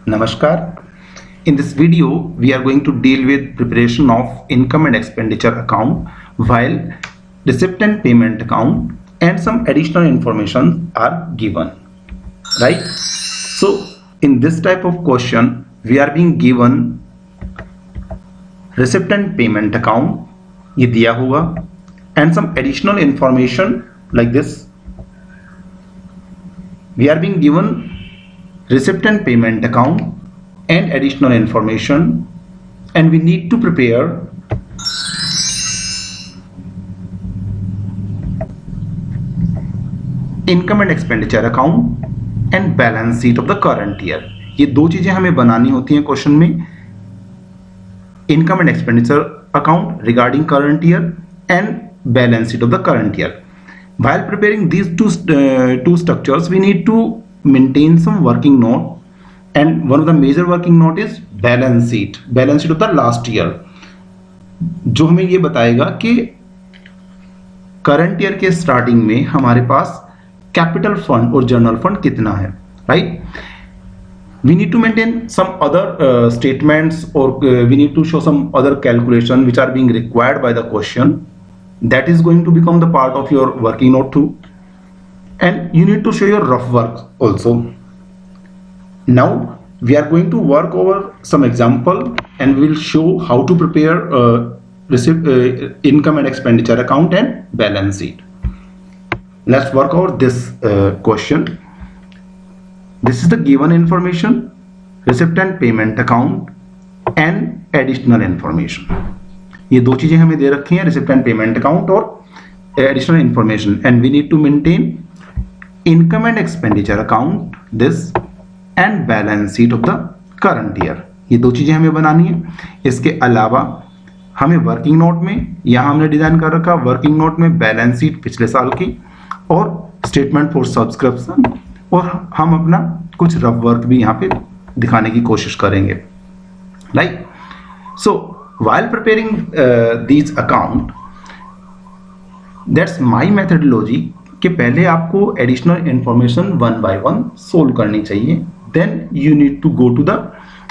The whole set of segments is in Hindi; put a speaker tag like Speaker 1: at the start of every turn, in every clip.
Speaker 1: Namaskar. In this video, we are going to deal with preparation of income and expenditure account while receipt and payment account and some additional information are given. Right? So, in this type of question, we are being given receipt and payment account, ये दिया हुआ, and some additional information like this. We are being given receipt and payment account and additional information, and we need to prepare income and expenditure account and balance sheet of the current year. ये दो चीजें हमें बनानी होती हैं क्वेश्चन में, income and expenditure account regarding current year and balance sheet of the current year. While preparing these two structures, we need to maintain some working note, and one of the major working note is balance sheet of the last year, जो हमें ये बताएगा कि करंट ईयर के स्टार्टिंग में हमारे पास कैपिटल फंड और जनरल फंड कितना है. Right, we need to maintain some other statements, or we need to show some other calculation which are being required by the question. That is going to become the part of your working note too, and you need to show your rough work also. Now we are going to work over some example and we will show how to prepare income and expenditure account and balance sheet. Let's work over this question. This is the given information, receipt and payment account and additional information. ये दो चीजें हमें दे रखी हैं, receipt and payment account और additional information, and we need to maintain income and expenditure account, this and balance sheet of the current year. ये दो चीजें हमें बनानी है. इसके अलावा हमें वर्किंग नोट में, यहाँ हमने डिजाइन कर रखा वर्किंग नोट में बैलेंस शीट पिछले साल की और स्टेटमेंट फॉर सब्सक्रिप्शन, और हम अपना कुछ रफ वर्क भी यहाँ पे दिखाने की कोशिश करेंगे. Right, so while preparing these account, that's my methodology कि पहले आपको additional information one by one solve करनी चाहिए, then you need to go to the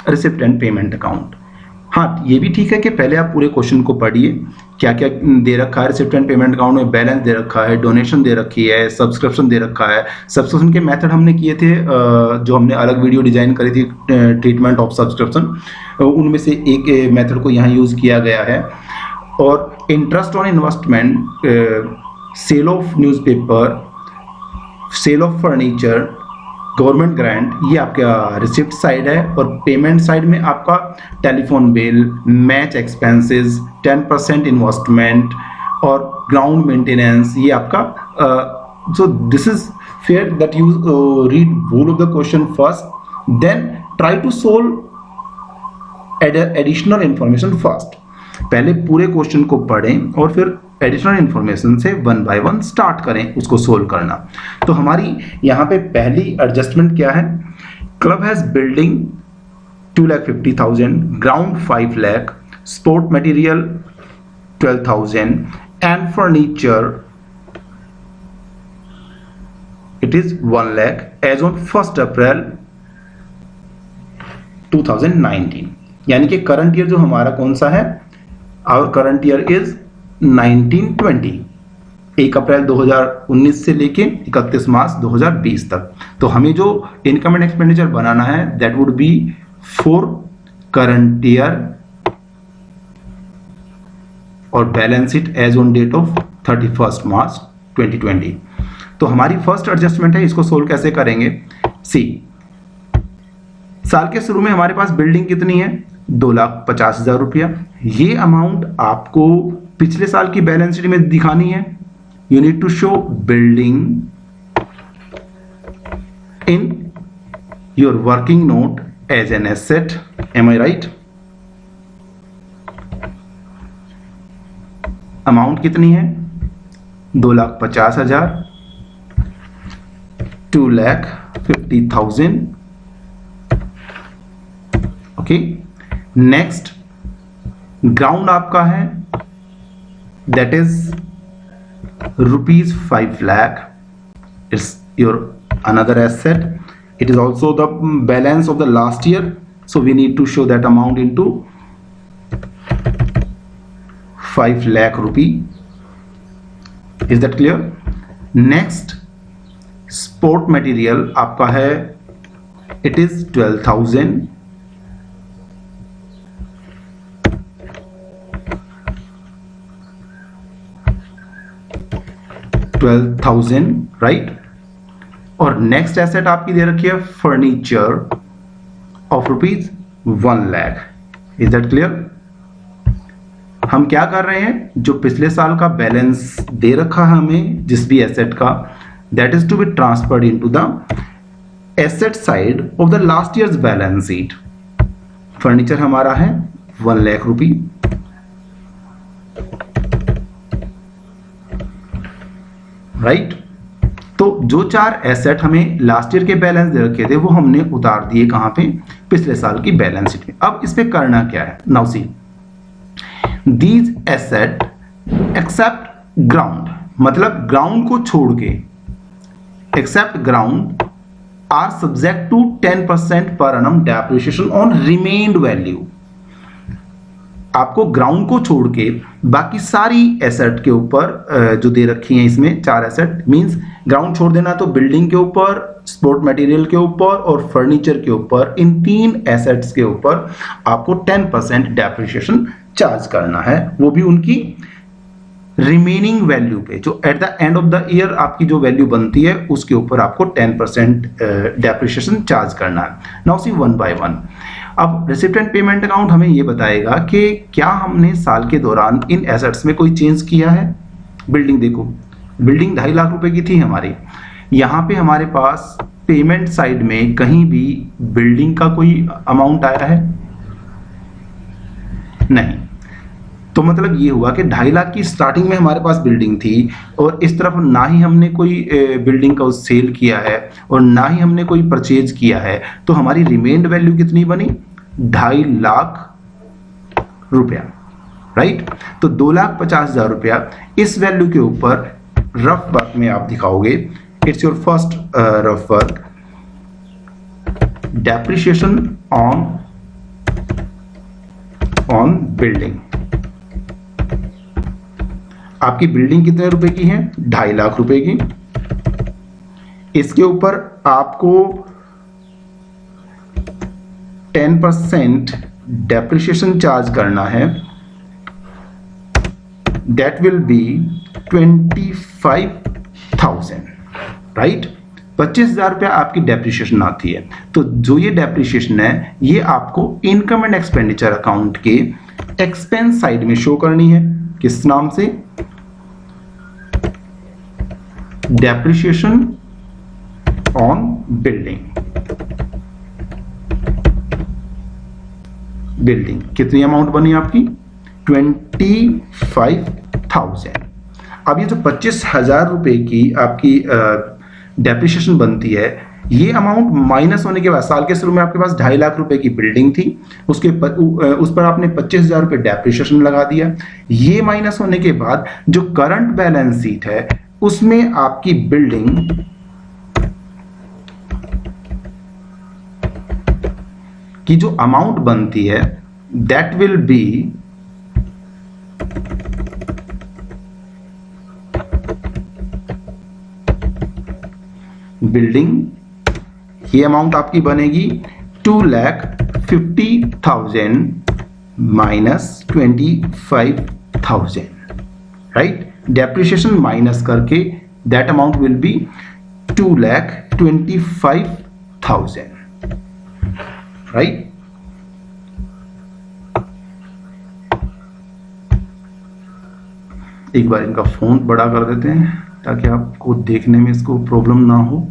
Speaker 1: receipt and payment account. हाँ, ये भी ठीक है कि पहले आप पूरे क्वेश्चन को पढ़िए, क्या क्या दे रखा है रिसिप्ट एंड पेमेंट अकाउंट में. बैलेंस दे रखा है, डोनेशन दे रखी है, सब्सक्रिप्शन दे रखा है. सब्सक्रिप्शन के मेथड हमने किए थे, जो हमने अलग वीडियो डिजाइन करी थी, ट्रीटमेंट ऑफ सब्सक्रिप्शन, उनमें से एक मेथड को यहाँ यूज किया गया है. और interest on investment, sale of newspaper, sale of furniture, government grant, ये आपका रिसिप्ट साइड है. और पेमेंट साइड में आपका telephone bill, match expenses, 10% investment और ग्राउंड मेंटेनेंस, ये आपका. So this is fair that you read whole of the question first, then try to solve additional information first. पहले पूरे क्वेश्चन को पढ़ें और फिर एडिशनल इंफॉर्मेशन से वन बाय वन स्टार्ट करें उसको सोल्व करना. तो हमारी यहाँ पे पहली एडजस्टमेंट क्या है? Club has building 2,50,000, ground 5 lakh, sport material 12,000 and furniture it is 1 lakh as on 1 April 2019. यानी कि करंट ईयर जो हमारा कौन सा है? Our current year is 1920, 1 April 2019 से लेके 31 मार्च 2020 तक. तो हमें जो इनकम एंड एक्सपेंडिचर बनाना है, that would be for current year, और balance sheet as on date of 31 March 2020. तो हमारी फर्स्ट एडजस्टमेंट है, इसको सोल्व कैसे करेंगे? सी, साल के शुरू में हमारे पास बिल्डिंग कितनी है? 2,50,000 रुपया. ये अमाउंट आपको पिछले साल की बैलेंस शीट में दिखानी है. You need to show building in your working note as an asset. Am I right? Amount कितनी है? 2,50,000, 2,50,000. ओके, नेक्स्ट ग्राउंड आपका है, that is rupees 5 lakh. It's your another asset. It is also the balance of the last year, so we need to show that amount into 5 lakh rupee. Is that clear? Next, sport material आपका है, it is 12,000. राइट. और नेक्स्ट एसेट आपकी दे रखी है furniture of rupees 1 lakh. Is that clear? हम क्या कर रहे हैं, जो पिछले साल का बैलेंस दे रखा है हमें जिस भी एसेट का, that is to be transferred into the asset side of the last years balance sheet. Furniture हमारा है 1 लाख रुपी. राइट. तो जो 4 एसेट हमें लास्ट ईयर के बैलेंस दे रखे थे वो हमने उतार दिए कहां पे, पिछले साल की बैलेंस शीट में. अब इस पे करना क्या है, now see these asset except ground, मतलब ग्राउंड को छोड़ के, except ground are subject to 10% पर annum depreciation on remained value. आपको ग्राउंड को छोड़ के बाकी सारी एसेट के ऊपर जो दे रखी हैं इसमें 4 एसेट, मींस ग्राउंड छोड़ देना तो बिल्डिंग के ऊपर, स्पोर्ट मटेरियल के ऊपर और फर्नीचर के ऊपर, इन 3 एसेट्स के ऊपर आपको 10% डेप्रिसिएशन चार्ज करना है, वो भी उनकी रिमेनिंग वैल्यू पे, जो at the end of the year आपकी जो वैल्यू बनती है उसके ऊपर आपको 10% डेप्रिसिएशन चार्ज करना है. Now C one by one. अब रिसिप्ट एंड पेमेंट अकाउंट हमें ये बताएगा कि क्या हमने साल के दौरान इन एसेट्स में कोई चेंज किया है. बिल्डिंग देखो, बिल्डिंग 2.5 लाख रुपए की थी हमारी. यहाँ पे हमारे पास पेमेंट साइड में कहीं भी बिल्डिंग का कोई अमाउंट आया है नहीं. तो मतलब ये हुआ कि 2.5 लाख की स्टार्टिंग में हमारे पास बिल्डिंग थी और इस तरफ ना ही हमने कोई बिल्डिंग का सेल किया है और ना ही हमने कोई परचेज किया है. तो हमारी रिमेन्ड वैल्यू कितनी बनी, 2.5 लाख रुपया. राइट. तो 2,50,000 रुपया इस वैल्यू के ऊपर रफ वर्क में आप दिखाओगे. It's your first rough work. Depreciation on building. आपकी बिल्डिंग कितने रुपए की है, 2.5 लाख रुपए की. इसके ऊपर आपको 10% डेप्रिसिएशन चार्ज करना है. That will B 25,000. राइट. 25,000 रुपया आपकी डेप्रिसिएशन आती है. तो जो ये डेप्रिसिएशन है ये आपको इनकम एंड एक्सपेंडिचर अकाउंट के एक्सपेंस साइड में शो करनी है. किस नाम से, डेप्रिसिएशन ऑन बिल्डिंग. बिल्डिंग कितनी अमाउंट बनी आपकी, 25,000. अब ये जो 25,000 रुपए की आपकी डेप्रिसिएशन बनती है, ये अमाउंट माइनस होने के बाद साल के शुरू में आपके पास 2.5 लाख रुपए की बिल्डिंग थी, उस पर आपने 25,000 रुपए डेप्रिसिएशन लगा दिया. ये माइनस होने के बाद जो करंट बैलेंस शीट है उसमें आपकी बिल्डिंग की जो अमाउंट बनती है दैट विल बी बिल्डिंग. ये अमाउंट आपकी बनेगी 2,50,000 माइनस 25,000. राइट. डेप्रिसिएशन माइनस करके that amount will B 2,25,000. Right. एक बार इनका फोन बड़ा कर देते हैं ताकि आपको देखने में इसको प्रॉब्लम ना हो.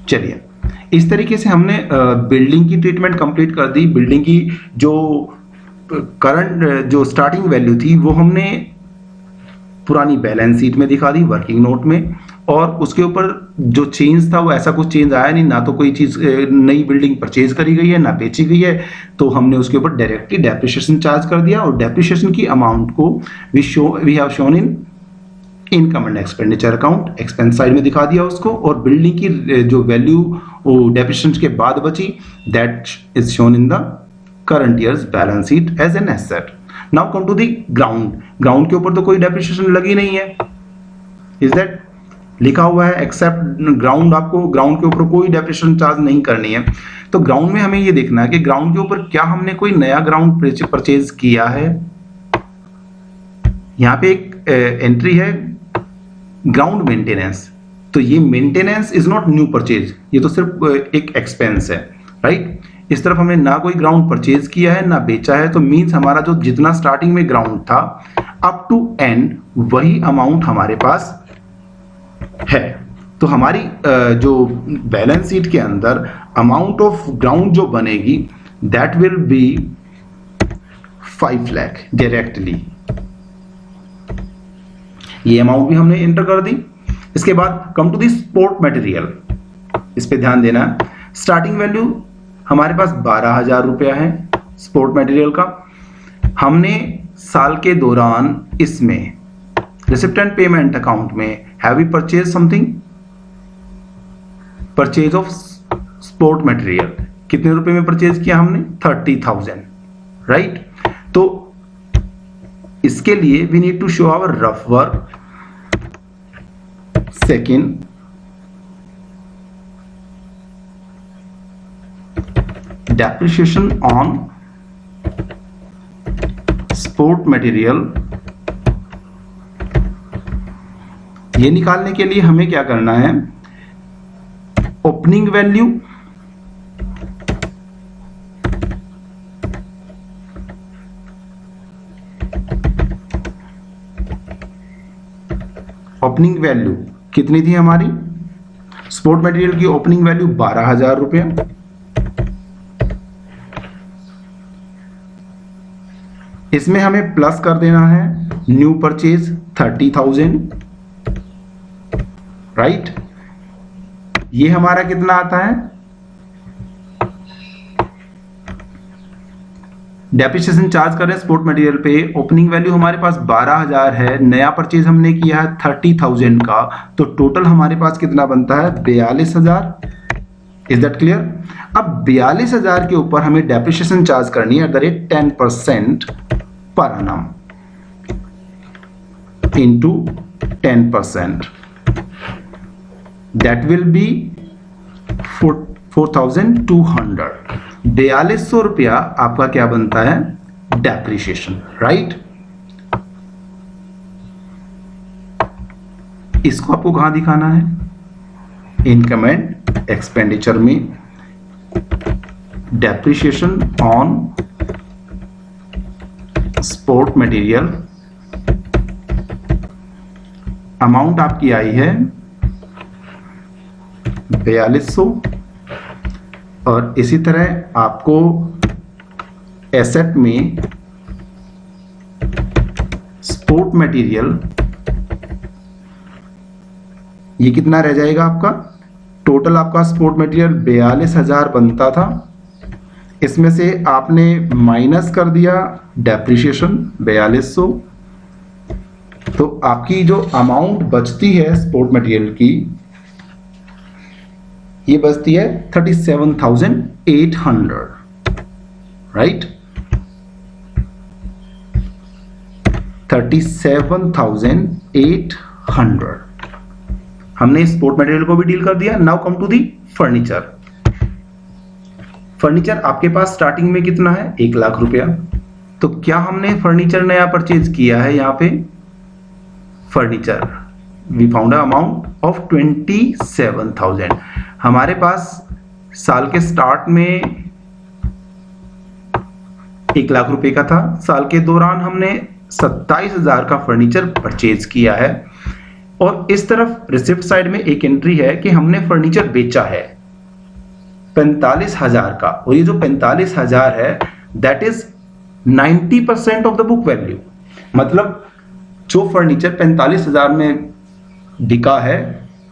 Speaker 1: चलिए, इस तरीके से हमने बिल्डिंग की ट्रीटमेंट कंप्लीट कर दी. बिल्डिंग की जो करंट जो स्टार्टिंग वैल्यू थी वो हमने पुरानी बैलेंस शीट में दिखा दी, वर्किंग नोट में. और उसके ऊपर जो चेंज था वो ऐसा कुछ चेंज आया नहीं, ना तो कोई चीज नई बिल्डिंग परचेज करी गई है ना बेची गई है, तो हमने उसके ऊपर डायरेक्टली डेप्रिसिएशन चार्ज कर दिया और डेप्रिसिएशन की अमाउंट को we have shown in income and expenditure account, expense side में दिखा दिया उसको, और बिल्डिंग की जो वैल्यू डेप्रिसिएशन के बाद बची that is shown in the current years balance sheet as an asset. Now come to the ground. Ground के ऊपर तो कोई डेप्रिसिएशन लगी नहीं है, इज दैट लिखा हुआ है एक्सेप्ट ग्राउंड, आपको ग्राउंड के ऊपर कोई डेप्रिसिएशन चार्ज नहीं करनी है। तो ग्राउंड में हमें ये देखना है कि ग्राउंड के ऊपर क्या हमने कोई नया ग्राउंड परचेज किया है। यहाँ पे एक एंट्री है ग्राउंड मेंटेनेंस, तो ये maintenance is not new purchase, ये तो सिर्फ एक एक्सपेंस है, राइट। इस तरफ हमने ना कोई ग्राउंड परचेज किया है ना बेचा है, तो मींस हमारा जो जितना स्टार्टिंग में ग्राउंड था अप टू एंड वही अमाउंट हमारे पास है। तो हमारी जो बैलेंस शीट के अंदर अमाउंट ऑफ ग्राउंड जो बनेगी that will be 5 lakh directly. ये अमाउंट भी हमने एंटर कर दी। इसके बाद come to the support material, इस पे ध्यान देना। स्टार्टिंग वैल्यू हमारे पास 12,000 रुपया है सपोर्ट मटेरियल का। हमने साल के दौरान इसमें रिसिप्ट एंड पेमेंट अकाउंट में have we purchase something, purchase of support material कितने रुपए में परचेज किया हमने 30,000, राइट। तो इसके लिए we need to show our rough work. Second, depreciation on support material, ये निकालने के लिए हमें क्या करना है, ओपनिंग वैल्यू ओपनिंग वैल्यू कितनी थी हमारी, सपोर्ट मटेरियल की ओपनिंग वैल्यू 12,000 रुपया। इसमें हमें प्लस कर देना है न्यू परचेज 30,000, राइट। ये हमारा कितना आता है, डेप्रिसिएशन चार्ज कर रहे हैं सपोर्ट मटेरियल पे, ओपनिंग वैल्यू हमारे पास 12,000 है, नया परचेज हमने किया है 30,000 का, तो टोटल हमारे पास कितना बनता है 42,000। Is that clear. अब 42,000 के ऊपर हमें डेप्रिसिएशन चार्ज करनी है @ 10% पर annum into 10%, that will be 4,200। 4200 रुपया आपका क्या बनता है डेप्रिसिएशन, राइट। इसको आपको कहां दिखाना है, इनकम एंड एक्सपेंडिचर में। Depreciation on support material, amount आपकी आई है 4200, और इसी तरह आपको एसेट में सपोर्ट मटेरियल ये कितना रह जाएगा आपका, टोटल आपका सपोर्ट मटेरियल 42,000 बनता था, इसमें से आपने माइनस कर दिया डेप्रिसिएशन 4200, तो आपकी जो अमाउंट बचती है सपोर्ट मटेरियल की ये बचती है 37,800, राइट। 37,800 हमने सपोर्ट मटेरियल को भी डील कर दिया। Now come to the furniture. Furniture आपके पास स्टार्टिंग में कितना है 1 लाख रुपया, तो क्या हमने फर्नीचर नया परचेज किया है, यहाँ पे furniture we found amount of 27,000। हमारे पास साल के स्टार्ट में 1 लाख रुपए का था, साल के दौरान हमने 27,000 का फर्नीचर परचेज किया है, और इस तरफ रिसिप्ट साइड में एक एंट्री है कि हमने फर्नीचर बेचा है 45,000 का, और ये जो 45,000 है that is 90% of the book value. मतलब जो फर्नीचर 45,000 में बिका है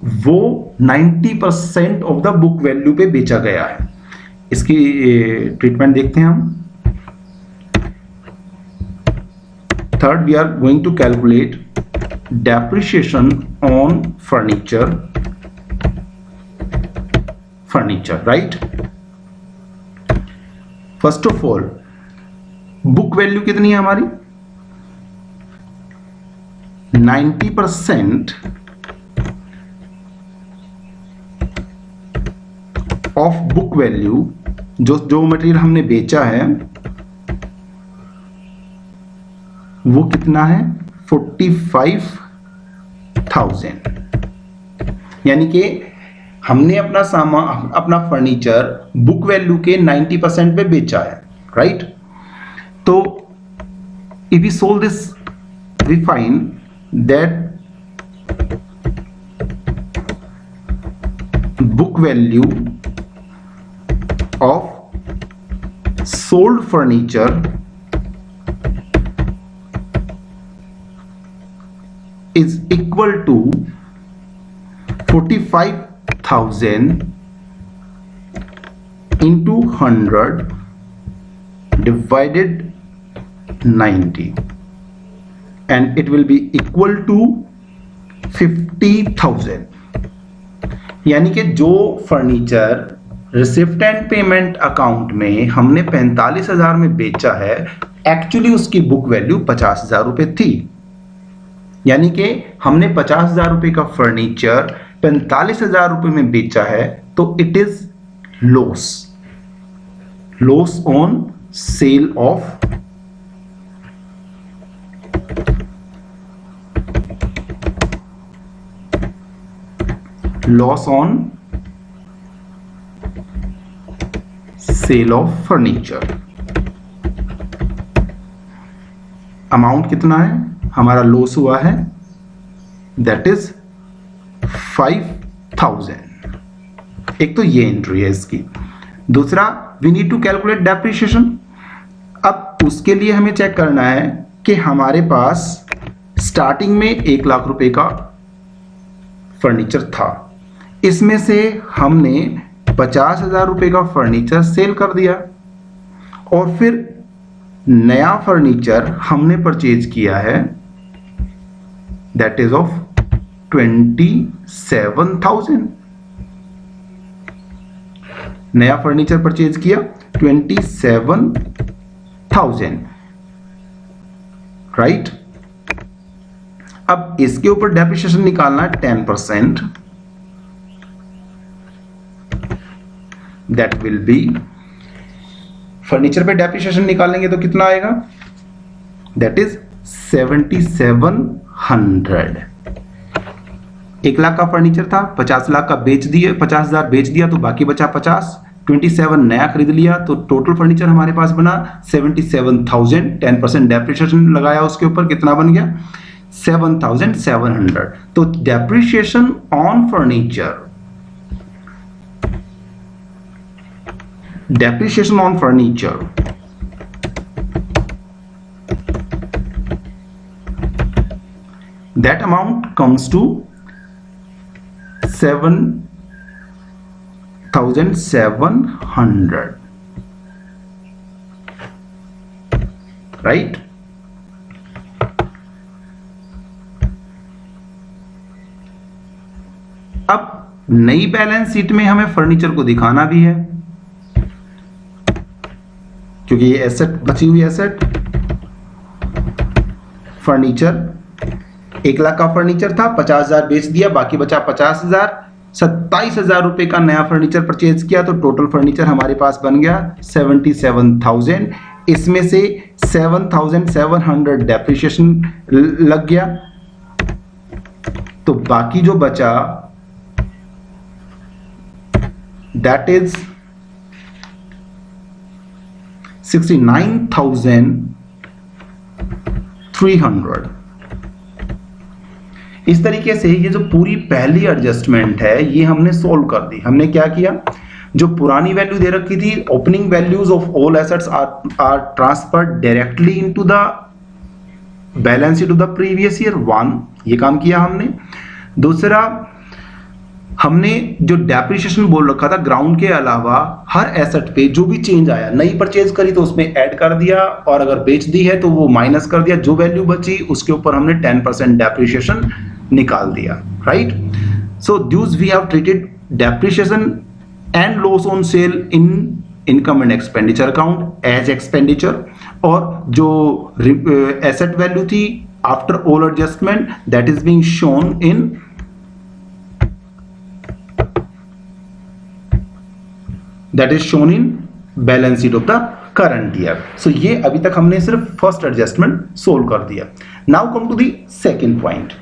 Speaker 1: वो 90% ऑफ द बुक वैल्यू पे बेचा गया है। इसकी ट्रीटमेंट देखते हैं हम। Third, we are going to calculate depreciation on furniture, right. First of all, book value कितनी है हमारी? 90% ऑफ बुक वैल्यू, जो मटेरियल हमने बेचा है वो कितना है? 45,000। यानी कि हमने अपना सामान, अपना फर्नीचर बुक वैल्यू के 90% पे बेचा है, राइट। तो if we solve this, we find that book value of sold furniture is equal to 45,000 into 100 divided 90, and it will be equal to 50,000। यानी कि जो furniture receipt and payment account में हमने 45,000 में बेचा है, एक्चुअली उसकी बुक वैल्यू 50,000 रुपए थी। यानी कि हमने 50,000 रुपए का फर्नीचर 45,000 रुपए में बेचा है, तो it is loss on sale of furniture. Amount कितना है हमारा लॉस हुआ है? That is 5,000। एक तो ये एंट्री है इसकी। दूसरा, we need to calculate depreciation. अब उसके लिए हमें चेक करना है कि हमारे पास स्टार्टिंग में 1 लाख रुपए का फर्नीचर था, इसमें से हमने 50,000 रुपए का फर्नीचर सेल कर दिया, और फिर नया फर्नीचर हमने परचेज किया है, दैट इज ऑफ 27,000। नया फर्नीचर परचेज किया 27,000, राइट। अब इसके ऊपर डेप्रिसिएशन निकालना है 10%, दैट विल बी, फर्नीचर पे डेप्रिसिएशन निकालेंगे तो कितना आएगा? That is 7,700। 1 लाख का फर्नीचर था, 50 लाख का बेच दिए, 50,000 बेच दिया तो बाकी बचा 50, 27 नया खरीद लिया, तो टोटल फर्नीचर हमारे पास बना 77,000। 10% डेप्रिसिएशन लगाया उसके ऊपर, कितना बन गया? 7,700। तो depreciation on furniture, that amount comes to 7,700, right? अब नई बैलेंस शीट में हमें फर्नीचर को दिखाना भी है, क्योंकि ये एसेट, बची हुई एसेट फर्नीचर, 1 लाख का फर्नीचर था, 50,000 बेच दिया, बाकी बचा 50,000, 27,000 रुपए का नया फर्नीचर परचेज किया, तो टोटल फर्नीचर हमारे पास बन गया 77,000। इसमें से 7,700 डेप्रिसिएशन लग गया, तो बाकी जो बचा दैट इज 69,300। इस तरीके से ये जो पूरी पहली एडजस्टमेंट है ये हमने सोल्व कर दी। हमने क्या किया, जो पुरानी वैल्यू दे रखी थी, opening values of all assets are transferred directly into the balance sheet of the previous year 1, ये काम किया हमने। दूसरा, हमने जो डेप्रिसिएशन बोल रखा था ग्राउंड के अलावा हर एसेट पे जो भी चेंज आया, नई परचेज करी तो उसमें ऐड कर दिया, और अगर बेच दी है तो वो माइनस कर दिया, जो वैल्यू बची उसके ऊपर हमने 10% डेप्रिसिएशन निकाल दिया, right. So this we have treated depreciation and loss on sale in income and expenditure account as expenditure, और जो एसेट वैल्यू थी after all adjustment that is being shown in balance sheet of the current year. So ये अभी तक हमने सिर्फ फर्स्ट एडजस्टमेंट सोल्व कर दिया। Now come to the second point.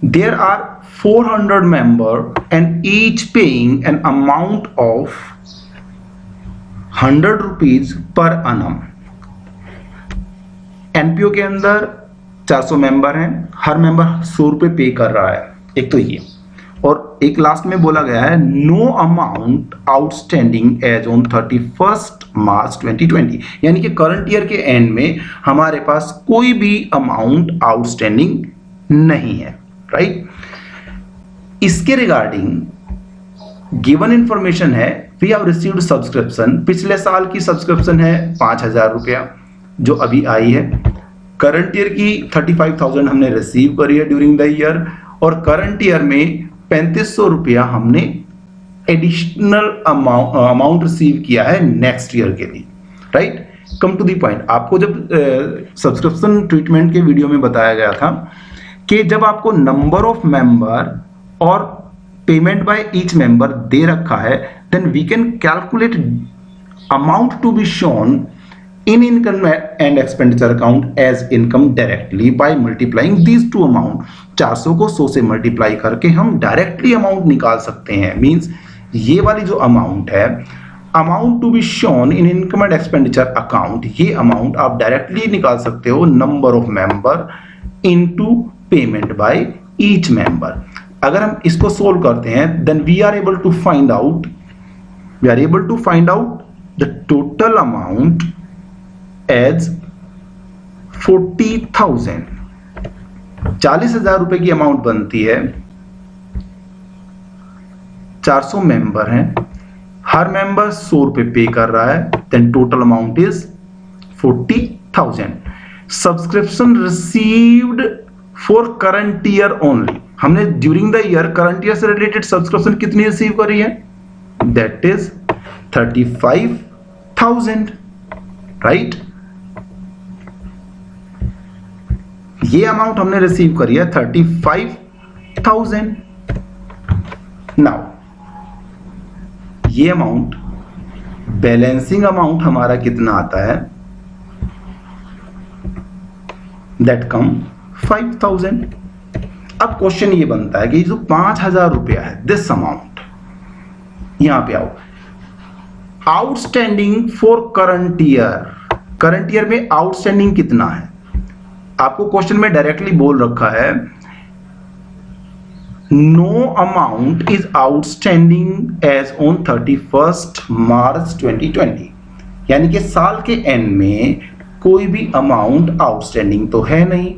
Speaker 1: There are 400 member and each paying an amount of 100 rupees per annum। NPO के अंदर 400 मेंबर हैं, हर मेंबर 100 रुपए पे कर रहा है, एक तो ये, और एक लास्ट में बोला गया है no amount outstanding as on 31 March 2020, यानी कि करंट ईयर के एंड में हमारे पास कोई भी अमाउंट आउटस्टैंडिंग नहीं है, राइट। इसके रिगार्डिंग गिवन इंफॉर्मेशन है वी हैव रिसीव्ड सब्सक्रिप्शन, पिछले साल की सब्सक्रिप्शन है 5000 रुपया जो अभी आई है, करंट ईयर की 35,000 हमने रिसीव करी है ड्यूरिंग द ईयर, और करंट ईयर में 3500 रुपया हमने एडिशनल अमाउंट रिसीव किया है नेक्स्ट ईयर के लिए, right. Come to the point, आपको जब सब्सक्रिप्शन ट्रीटमेंट के वीडियो में बताया गया था कि जब आपको नंबर ऑफ मेंबर और पेमेंट बाय ईच मेंबर दे रखा है then we can calculate amount to be shown in income and expenditure account as income directly by multiplying these two amount। 400 को 100 से मल्टीप्लाई करके हम डायरेक्टली अमाउंट निकाल सकते हैं। मींस ये वाली जो अमाउंट है, amount to be shown in income and expenditure account, ये अमाउंट आप डायरेक्टली निकाल सकते हो number of member into payment by each member. अगर हम इसको सोल्व करते हैं then we are able to find out the total amount as 40,000। 40,000 रुपए की अमाउंट बनती है, 400 मेंबर हैं, हर मेंबर 100 रुपए पे कर रहा है, then total amount is 40,000। Subscription received for current year only, हमने during the year current year से रिलेटेड सब्सक्रिप्शन कितनी रिसीव करी है, दैट इज 35,000, राइट। ये अमाउंट हमने रिसीव करी है 35,000। नाउ ये अमाउंट बैलेंसिंग अमाउंट हमारा कितना आता है, दैट कम 5,000। अब क्वेश्चन ये बनता है कि जो 5,000 रुपया है दिस अमाउंट, यहां पे आओ, आउटस्टैंडिंग फॉर करंट ईयर में आउटस्टैंडिंग कितना है, आपको क्वेश्चन में डायरेक्टली बोल रखा है no amount is outstanding as on 31 March 2020, यानी कि साल के एंड में कोई भी अमाउंट आउटस्टैंडिंग तो है नहीं,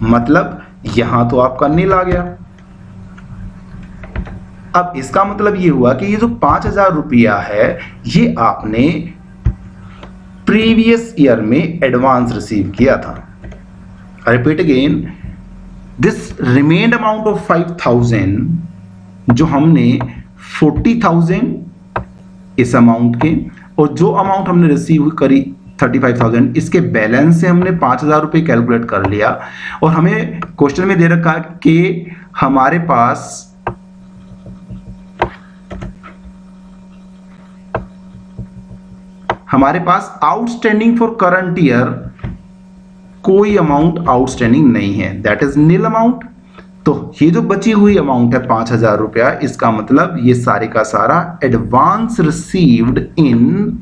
Speaker 1: मतलब यहां तो आपका नील आ गया। अब इसका मतलब ये हुआ कि ये जो 5,000 रुपया है ये आपने प्रीवियस ईयर में एडवांस रिसीव किया था। I repeat again, this remained amount of 5,000 जो हमने 40,000 इस अमाउंट के, और जो अमाउंट हमने रिसीव करी 35,000, इसके बैलेंस से हमने 5,000 रुपए कैलकुलेट कर लिया, और हमें क्वेश्चन में दे रखा कि हमारे पास आउटस्टैंडिंग फॉर करंट ईयर कोई अमाउंट आउटस्टैंडिंग नहीं है, दैट इज नील अमाउंट। तो ये जो बची हुई अमाउंट है 5,000 रुपया, इसका मतलब ये सारे का सारा advance received in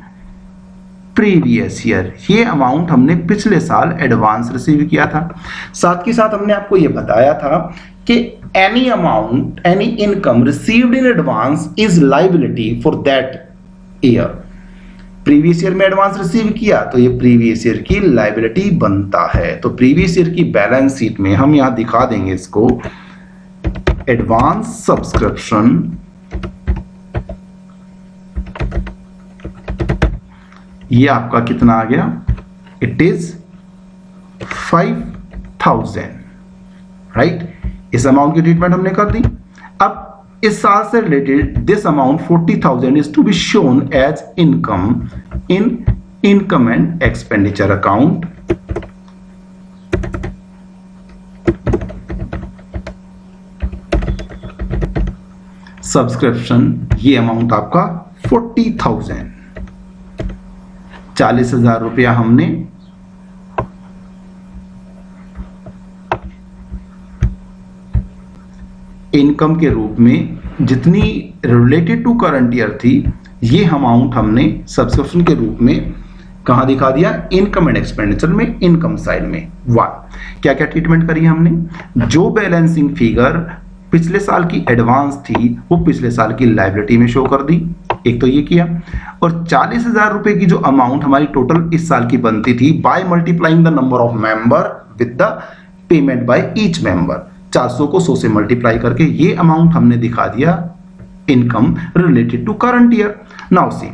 Speaker 1: previous year, ये अमाउंट हमने पिछले साल एडवांस रिसीव किया था। साथ ही साथ हमने आपको ये बताया था कि any amount, any income received in advance is liability for that year. Previous year में एडवांस रिसीव किया तो ये प्रीवियस ईयर की लायबिलिटी बनता है। तो प्रीवियस ईयर की बैलेंस शीट में हम यहां दिखा देंगे इसको एडवांस सब्सक्रिप्शन ये आपका कितना आ गया, इट इज 5,000, राइट। इस अमाउंट की ट्रीटमेंट हमने कर दी। अब इस साल से related this amount 40,000 is to be shown as income in income and expenditure account. Subscription ये अमाउंट आपका 40,000, 40,000 रुपया हमने इनकम के रूप में, जितनी रिलेटेड टू करंट ईयर थी, ये अमाउंट हमने सब्सक्रिप्शन के रूप में कहां दिखा दिया, इनकम एंड एक्सपेंडिचर में, इनकम साइड में। क्या क्या ट्रीटमेंट करी हमने, जो बैलेंसिंग फिगर पिछले साल की एडवांस थी वो पिछले साल की लायबिलिटी में शो कर दी, एक तो ये किया। और 40,000 रुपए की जो अमाउंट हमारी टोटल इस साल की बनती थी, by multiplying the number of member with the payment by each member, 400 को 100 से मल्टीप्लाई करके ये अमाउंट हमने दिखा दिया income related to current year. Now see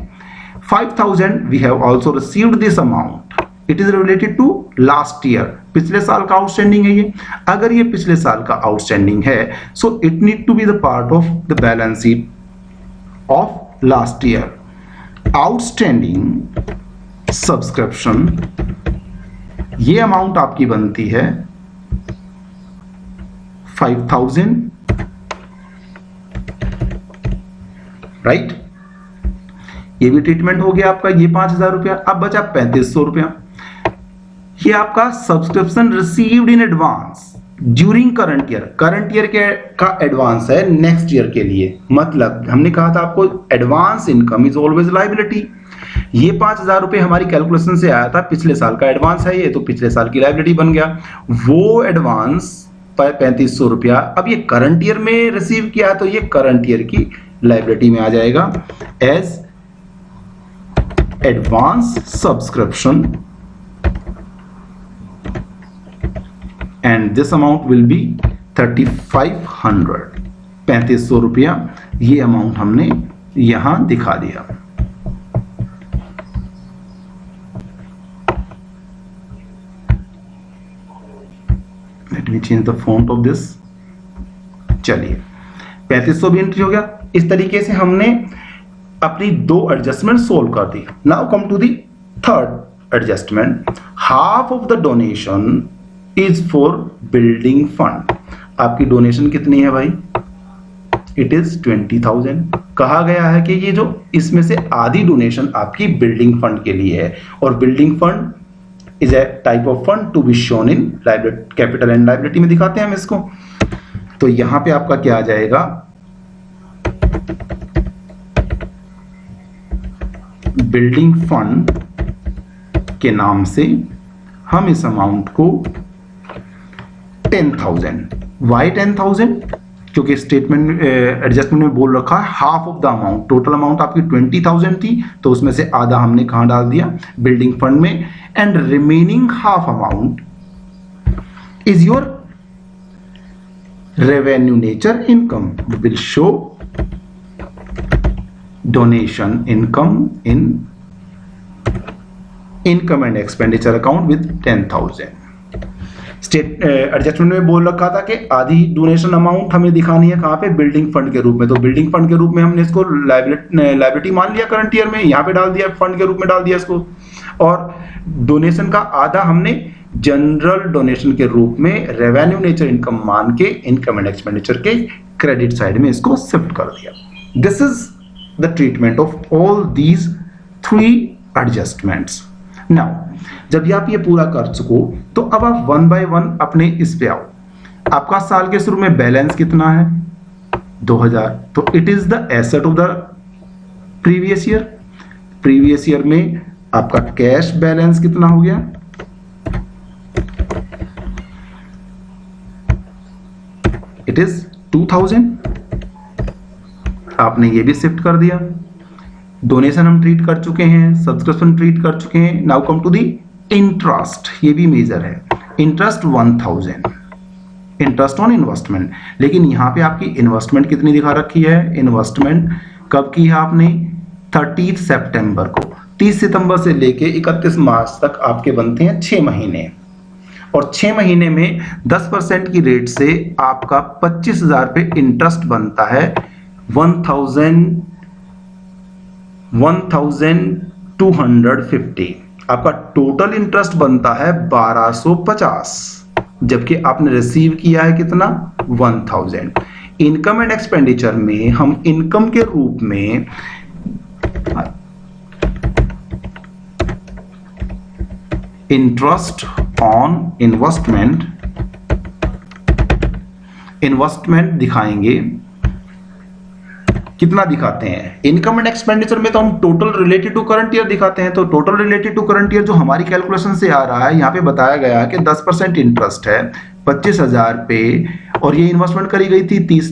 Speaker 1: 5,000 we have also received this amount, it is related to last year, पिछले साल का आउटस्टैंडिंग है ये। अगर ये पिछले साल का आउटस्टैंडिंग है so it need to be the part of the balance sheet of last year. Outstanding subscription ये अमाउंट आपकी बनती है 5,000, राइट। ये भी ट्रीटमेंट हो गया आपका, ये 5,000 रुपया। अब बचा 3,500 रुपया, ये आपका subscription received in advance during current year. Current year के का एडवांस है नेक्स्ट ईयर के लिए, मतलब हमने कहा था आपको advance income is always liability. ये 5,000 रुपए हमारी कैलकुलेशन से आया था, पिछले साल का एडवांस है ये, तो पिछले साल की लायबिलिटी बन गया। वो एडवांस 3,500 रुपया अब ये करंट ईयर में रिसीव किया तो ये करंट ईयर की लायबिलिटी में आ जाएगा as advance subscription, and this amount will be 3,500, 3,500 रुपया ये अमाउंट हमने यहां दिखा दिया। Let me change the font of this. चलिए 3,500 भी एंट्री हो गया। इस तरीके से हमने अपनी दो एडजस्टमेंट सोल्व कर दी। Now come to the third adjustment. Half of the donation is for building fund. आपकी डोनेशन कितनी है भाई, इट इज 20,000। कहा गया है कि ये जो इसमें से आधी डोनेशन आपकी बिल्डिंग फंड के लिए है, और building fund is a type of fund to be shown in capital and liability में दिखाते हैं हम इसको। तो यहां पे आपका क्या आ जाएगा, बिल्डिंग फंड के नाम से हम इस अमाउंट को 10,000, वाई 10,000, क्योंकि स्टेटमेंट एडजस्टमेंट में बोल रखा है half of the amount. Total amount आपकी 20,000 थी, तो उसमें से आधा हमने कहां डाल दिया, बिल्डिंग फंड में। And remaining half amount is your revenue nature income, will show donation income in income and expenditure account with 10,000। State adjustment में बोल रखा था कि आधी डोनेशन अमाउंट हमें दिखानी है कहां पे, बिल्डिंग फंड के रूप में। तो बिल्डिंग फंड के रूप में हमने इसको लायबिलिटी मान लिया करंट ईयर में, यहां पे डाल दिया, फंड के रूप में डाल दिया इसको। और डोनेशन का आधा हमने जनरल डोनेशन के रूप में रेवेन्यू नेचर इनकम मान के इनकम एंड एक्सपेंडिचर के क्रेडिट साइड में इसको शिफ्ट कर दिया। This is the treatment of all these 3 adjustments. Now जब आप ये पूरा कर चुको तो अब आप 1 बाय 1 अपने इस पे आओ। आपका साल के शुरू में बैलेंस कितना है, 2,000, तो it is the asset of the previous year. Previous year में आपका कैश बैलेंस कितना हो गया, इट इज 2,000। आपने ये भी शिफ्ट कर दिया। डोनेशन हम ट्रीट कर चुके हैं, सब्सक्रिप्शन ट्रीट कर चुके हैं। Now come to the interest, ये भी मेजर है। Interest 1,000, interest on investment. लेकिन यहाँ पे आपकी इन्वेस्टमेंट कितनी दिखा रखी है, इन्वेस्टमेंट कब की है आपने, 30 सितंबर को। 30 सितंबर से लेके 31 मार्च तक आपके बनते हैं 6 महीने, और 6 महीने में 10% की रेट से आपका 25,000 पे इंटरेस्ट बनता है। 1250 आपका टोटल इंटरेस्ट बनता है 1250, जबकि आपने रिसीव किया है कितना, 1000। इनकम एंड एक्सपेंडिचर में हम इनकम के रूप में इंटरेस्ट ऑन इन्वेस्टमेंट दिखाएंगे। कितना दिखाते हैं, इनकम एंड एक्सपेंडिचर में तो हम total related to current year दिखाते हैं। तो total related to current year जो हमारी कैलकुलेशन से आ रहा है, यहाँ पे बताया गया है कि 10% इंटरेस्ट है 25,000 पे, और ये इन्वेस्टमेंट करी गई थी 30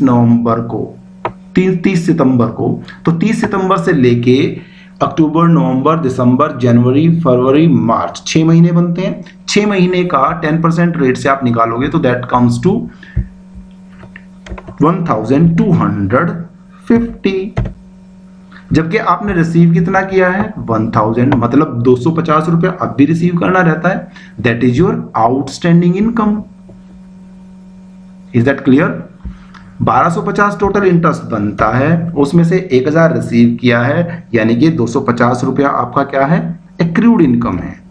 Speaker 1: सितंबर को। तो 30 सितंबर से लेके अक्टूबर, नवंबर, दिसंबर, जनवरी, फरवरी, मार्च, 6 महीने बनते हैं। 6 महीने का 10% रेट से आप निकालोगे तो दैट कम्स टू 1250, जबकि आपने रिसीव कितना किया है, 1000, मतलब 250 रुपया अब भी रिसीव करना रहता है। That is your outstanding income. Is that clear? 1250 total interest बनता है, उसमें से 1000 रिसीव किया है, यानी कि 250 रुपया आपका क्या है, एक्रूड इनकम है।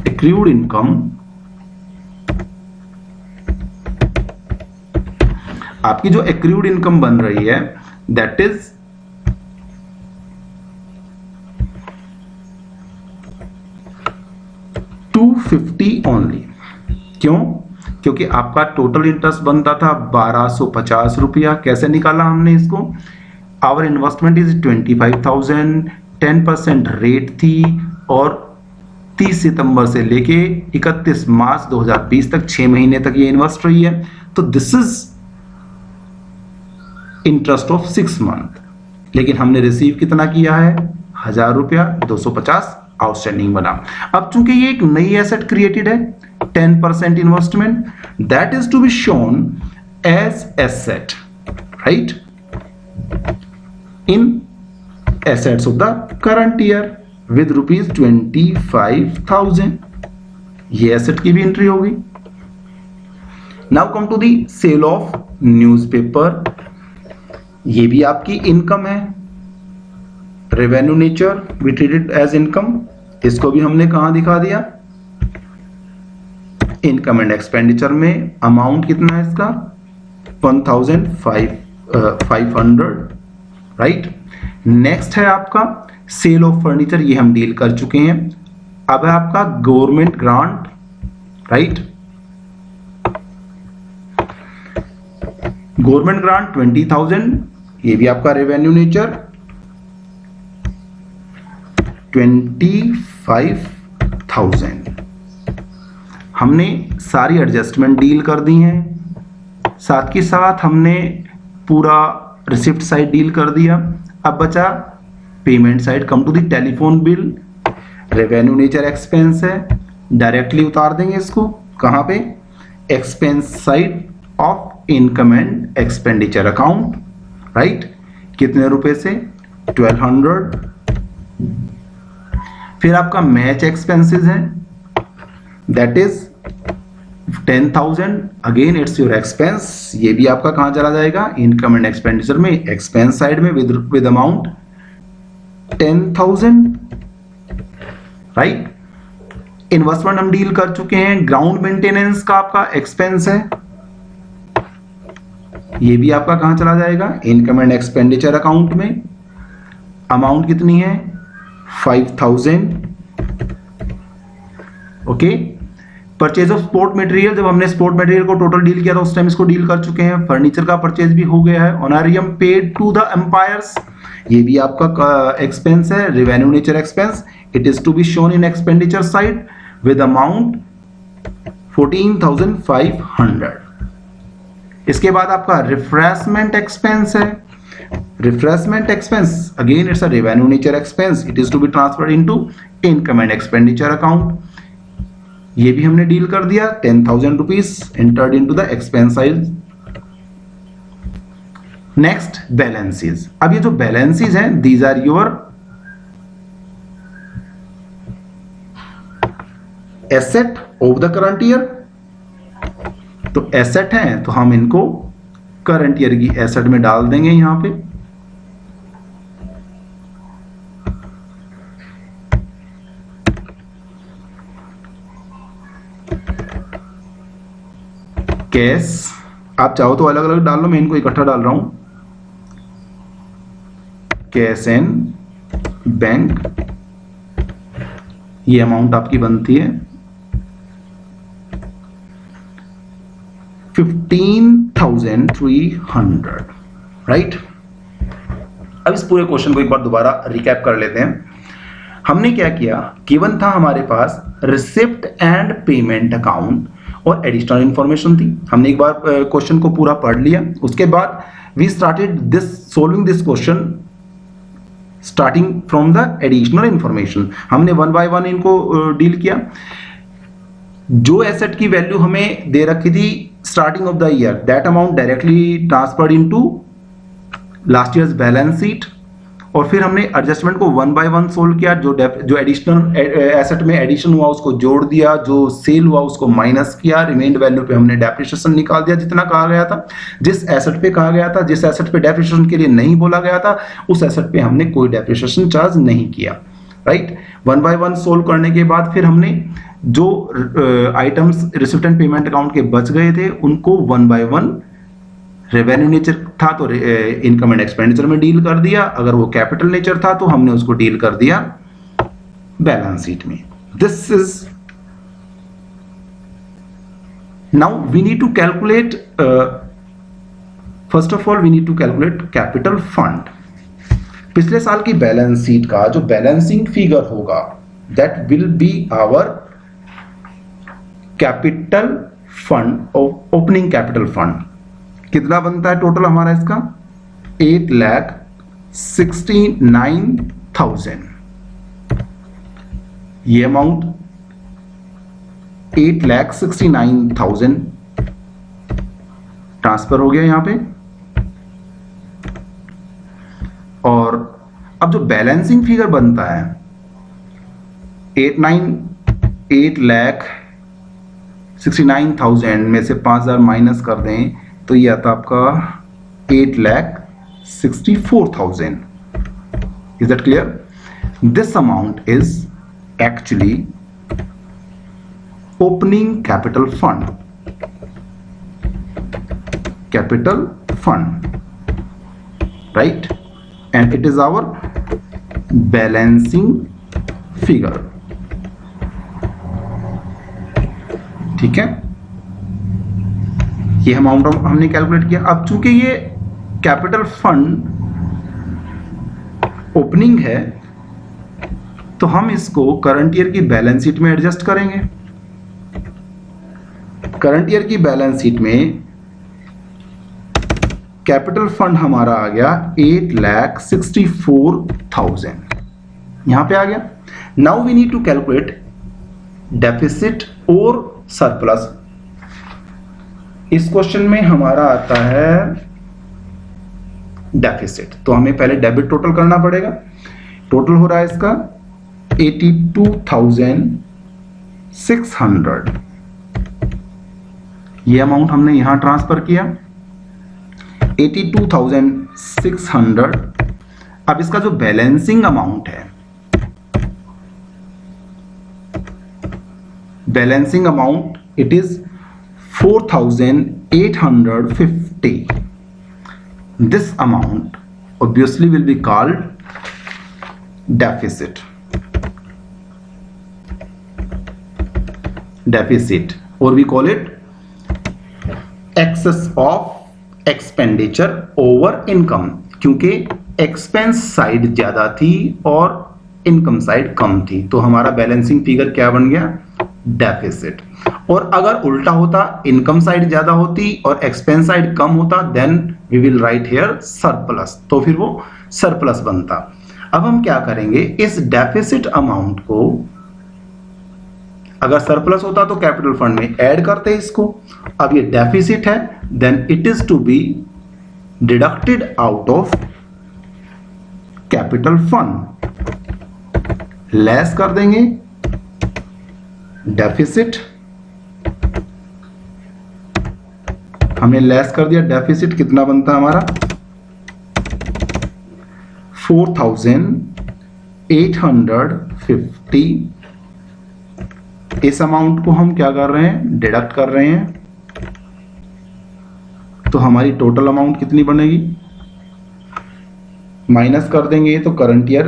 Speaker 1: एक्रूड इनकम आपकी जो एक्रूड इनकम बन रही है दैट इज $250 ओनली। क्यों? क्योंकि आपका टोटल इंटरेस्ट बनता था 1250 रुपया। कैसे निकाला हमने इसको, आवर इन्वेस्टमेंट इज 25,000, 10% रेट थी, और 30 सितंबर से लेके 31 मार्च 2020 तक 6 महीने तक ये इन्वेस्ट रही है। तो this is interest of 6 month. लेकिन हमने रिसीव कितना किया है, 1000 रुपया, 250 आउटस्टैंडिंग बना। अब चूंकि ये एक नई एसेट क्रिएटेड है, 10% investment, that is to be shown as asset, right, in assets of the current year with ₹25,000। ये एसेट की भी एंट्री होगी। Now come to the sale of newspaper. ये भी आपकी इनकम है, revenue nature, we treat it as income. इसको भी हमने कहां दिखा दिया, इनकम एंड एक्सपेंडिचर में। अमाउंट कितना है इसका, 1500, राइट। नेक्स्ट है आपका सेल ऑफ फर्नीचर, ये हम डील कर चुके हैं। अब है आपका government grant, right. Government grant 20,000, ये भी आपका रेवेन्यू नेचर। 25,000 हमने सारी एडजस्टमेंट डील कर दी हैं, साथ के साथ हमने पूरा रिसिप्ट साइड डील कर दिया। अब बचा payment side. Come to the telephone bill, revenue nature expense है, डायरेक्टली उतार देंगे इसको कहां पे, expense side of income and expenditure account, right. कितने रुपए से, 1200। फिर आपका मैच एक्सपेंसेस है, that is 10,000, again it's your expense. ये भी आपका कहां चला जाएगा, इनकम एंड एक्सपेंडिचर में, एक्सपेंस साइड में विद अमाउंट 10,000, राइट। इन्वेस्टमेंट हम डील कर चुके हैं। ग्राउंड मेंटेनेंस का आपका एक्सपेंस है, ये भी आपका कहां चला जाएगा, इनकम एंड एक्सपेंडिचर अकाउंट में। अमाउंट कितनी है, 5,000, okay. Purchase of sport material, जब हमने स्पोर्ट मटेरियल को टोटल डील किया था उस टाइम इसको डील कर चुके हैं। फर्नीचर का परचेज भी हो गया है। Honorarium paid to the umpires, ये भी आपका एक्सपेंस है, revenue nature expense. It is to be shown in expenditure side with amount 14,500। इसके बाद आपका रिफ्रेशमेंट एक्सपेंस है। Refreshment expense again it's a revenue nature expense, it is to be transferred into income and expenditure account. ये भी हमने डील कर दिया। 10,000 rupees entered into the expense side. Next balances. अब ये जो बैलेंसेस हैं these are your asset of the current year. तो एसेट है तो हम इनको करंट ईयर की एसेट में डाल देंगे यहां पे। कैश आप चाहो तो अलग अलग डाल लो, मैं इनको इकट्ठा डाल रहा हूं। कैश एंड बैंक, ये अमाउंट आपकी बनती है 15,300, राइट। अब इस पूरे क्वेश्चन को एक बार दोबारा रिकैप कर लेते हैं। हमने क्या किया, गिवन था हमारे पास रिसिप्ट एंड पेमेंट अकाउंट और एडिशनल इंफॉर्मेशन थी। हमने एक बार क्वेश्चन को पूरा पढ़ लिया। उसके बाद we started this solving this question starting from the additional information. हमने वन बाय वन इनको डील किया। जो एसेट की वैल्यू हमें दे रखी थी starting of the year, that amount directly transferred into last years balance sheet. और फिर हमने एडजस्टमेंट को वन बाय वन सोल्व किया। जो एडिशनल एसेट में एडिशन हुआ उसको जोड़ दिया, जो सेल हुआ उसको माइनस किया, रिमेन्ड वैल्यू पे हमने डेप्रिसिएशन निकाल दिया जितना कहा गया था। जिस एसेट पे कहा गया था, जिस एसेट पे डेप्रिसिएशन के लिए नहीं बोला गया था, उस एसेट पे हमने कोई डेप्रिसिएशन चार्ज नहीं किया, right. One by one solve करने के बाद फिर हमने जो items receipt and payment account के बच गए थे उनको one by one revenue nature था तो इनकम एंड एक्सपेंडिचर में डील कर दिया। अगर वो कैपिटल नेचर था तो हमने उसको डील कर दिया बैलेंस शीट में। This is now we need to calculate, first of all we need to calculate capital fund. पिछले साल की बैलेंस शीट का जो बैलेंसिंग फिगर होगा that will be our capital fund, opening capital fund. कितना बनता है टोटल हमारा इसका, 8,69,000। ये अमाउंट 8,69,000 ट्रांसफर हो गया यहां पे। और अब जो बैलेंसिंग फिगर बनता है 8,69,000 में से 5,000 माइनस कर दें तो ये आता आपका 8,64,000। Is that clear? This amount is actually opening capital fund, capital fund, right, and it is our balancing figure. ठीक है, ये अमाउंट हमने कैलकुलेट किया। अब चूंकि ये कैपिटल फंड ओपनिंग है तो हम इसको करंट ईयर की बैलेंस शीट में एडजस्ट करेंगे। करंट ईयर की बैलेंस शीट में कैपिटल फंड हमारा आ गया 8,64,000, यहां पे आ गया। Now we need to calculate deficit और सरप्लस। इस क्वेश्चन में हमारा आता है डेफिसिट, तो हमें पहले डेबिट टोटल करना पड़ेगा। टोटल हो रहा है इसका 82,600। ये अमाउंट हमने यहां ट्रांसफर किया 82,600। अब इसका जो बैलेंसिंग अमाउंट है, balancing amount it is 4,850. This amount obviously will be called deficit. Deficit, or we call it excess of expenditure over income, क्योंकि एक्सपेंस साइड ज्यादा थी और इनकम साइड कम थी, तो हमारा बैलेंसिंग फिगर क्या बन गया, डेफिसिट। और अगर उल्टा होता, इनकम साइड ज्यादा होती और एक्सपेंस साइड कम होता, then we will write here surplus, तो फिर वो सरप्लस बनता। अब हम क्या करेंगे, इस डेफिसिट अमाउंट को अगर सरप्लस होता तो कैपिटल फंड में ऐड करते इसको। अब ये डेफिसिट है, then it is to be deducted out of capital fund, less कर देंगे डेफिसिट, हमने लेस कर दिया डेफिसिट, कितना बनता है हमारा 4850। इस अमाउंट को हम क्या कर रहे हैं, डिडक्ट कर रहे हैं, तो हमारी टोटल अमाउंट कितनी बनेगी, माइनस कर देंगे तो current year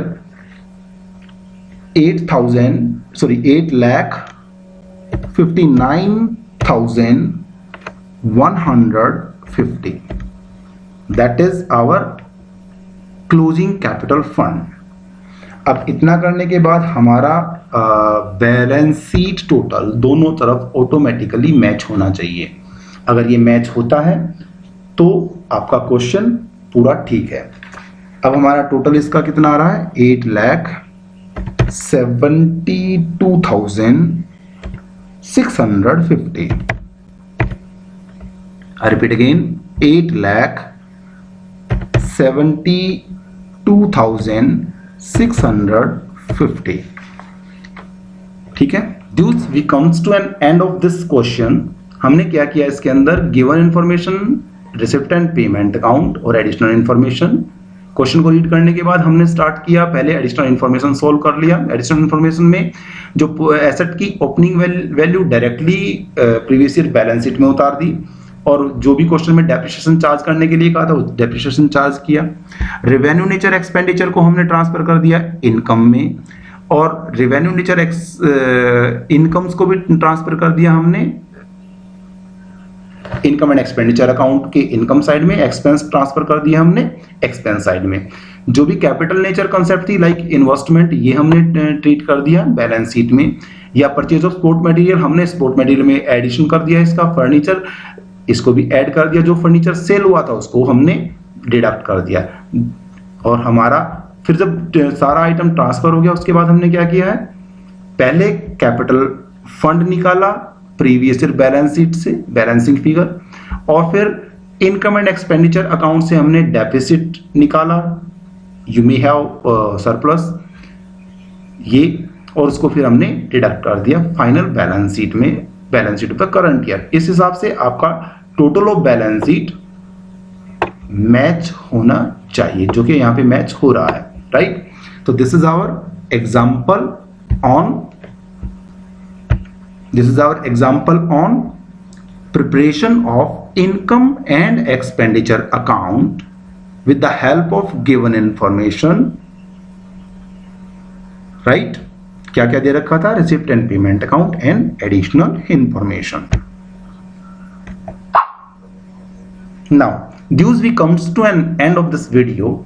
Speaker 1: 8,59,150, that is our closing capital fund. अब इतना करने के बाद हमारा बैलेंस शीट टोटल दोनों तरफ ऑटोमेटिकली मैच होना चाहिए। अगर ये मैच होता है तो आपका क्वेश्चन पूरा ठीक है। अब हमारा टोटल इसका कितना आ रहा है, 8,72,650। I repeat again, 8,72,650। ठीक है, Thus we comes to an end of this question। हमने क्या किया इसके अंदर, given information, receipt and payment account और एडिशनल इंफॉर्मेशन। क्वेश्चन को रीड करने के बाद हमने स्टार्ट किया, पहले एडिशनल इंफॉर्मेशन सोल्व कर लिया। एडिशनल इंफॉर्मेशन में जो एसेट की opening value directly previous year balance sheet में उतार दी, और जो भी क्वेश्चन में डेप्रिसिएशन चार्ज करने के लिए कहा था वो डेप्रिसिएशन चार्ज किया। रेवेन्यू नेचर एक्सपेंडिचर को हमने ट्रांसफर कर दिया इनकम में, और रेवेन्यू नेचर इनकम्स को भी ट्रांसफर कर दिया हमने इनकम एंड एक्सपेंडिचर अकाउंट के इनकम साइड में, एक्सपेंस ट्रांसफर कर दिया हमने एक्सपेंस साइड में। जो भी कैपिटल नेचर कंसेप्ट थी लाइक इन्वेस्टमेंट, ये हमने ट्रीट कर दिया बैलेंस शीट में, या परचेज ऑफ स्पोर्ट मटेरियल, हमने स्पोर्ट मटेरियल में एडिशन कर दिया इसका, फर्नीचर इसको भी ऐड कर दिया, जो फर्नीचर सेल हुआ था उसको हमने डिडक्ट कर दिया। और हमारा फिर जब सारा आइटम ट्रांसफर हो गया उसके बाद हमने क्या किया है, पहले कैपिटल फंड निकाला प्रीवियस ईयर बैलेंस शीट से, बैलेंसिंग फिगर, और फिर इनकम एंड एक्सपेंडिचर अकाउंट से हमने डेफिसिट निकाला, यू मे हैव सरप्लस ये, और उसको फिर हमने डिडक्ट कर दिया फाइनल बैलेंस शीट में, बैलेंस शीट पर करंट ईयर। इस हिसाब से आपका total of balance sheet match होना चाहिए, जो कि यहां पे मैच हो रहा है, राइट। तो this is our example on preparation of income and expenditure account with the help of given information, right? क्या क्या दे रखा था, receipt and payment account and additional information. Now dues we comes to an end of this video.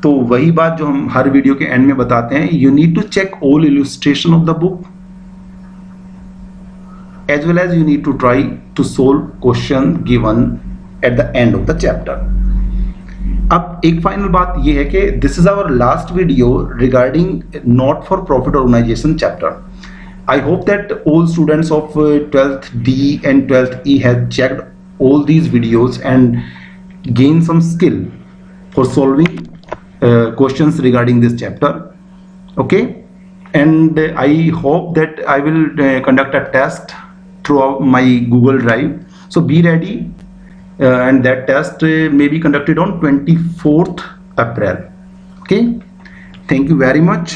Speaker 1: तो वही बात जो हम हर वीडियो के एंड में बताते हैं, you need to check all illustration of the book as well as you need to try to solve question given at the end of the chapter। अब एक फाइनल बात ये है कि this is our last video regarding not for profit organization chapter। I hope that all students of 12th D and 12th E have checked all these videos and gained some skill for solving questions regarding this chapter, okay? And I hope that I will conduct a test throughout my Google Drive, so be ready, and that test may be conducted on 24th April, okay? Thank you very much.